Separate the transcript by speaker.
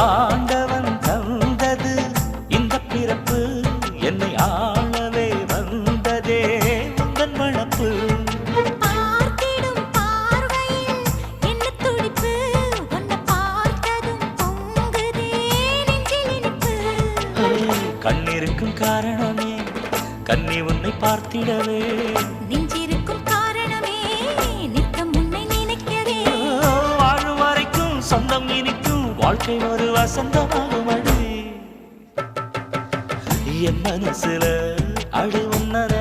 Speaker 1: ஆண்டவன் தந்தது இந்த பிறப்பு என்னை ஆளவே வந்ததே உந்தன் வளப்பு
Speaker 2: பார்த்திடும் பார்வையில் என்ன துடிப்பு உன்னை பார்த்ததும் பொங்குதே நெஞ்சில் இனிப்பு
Speaker 1: கண்ணிருக்கும் காரணமே கண்ணி உன்னை பார்த்திடவே
Speaker 2: நெஞ்சிருக்கும் காரணமே நித்தம் உன்னை நினைக்கவே
Speaker 1: வாழும் வரைக்கும் சொந்தம் இனிக்கும் வாழ்க்கை ஒரு வசந்தமாகும் அடி என் மனசுல அழு உன்னர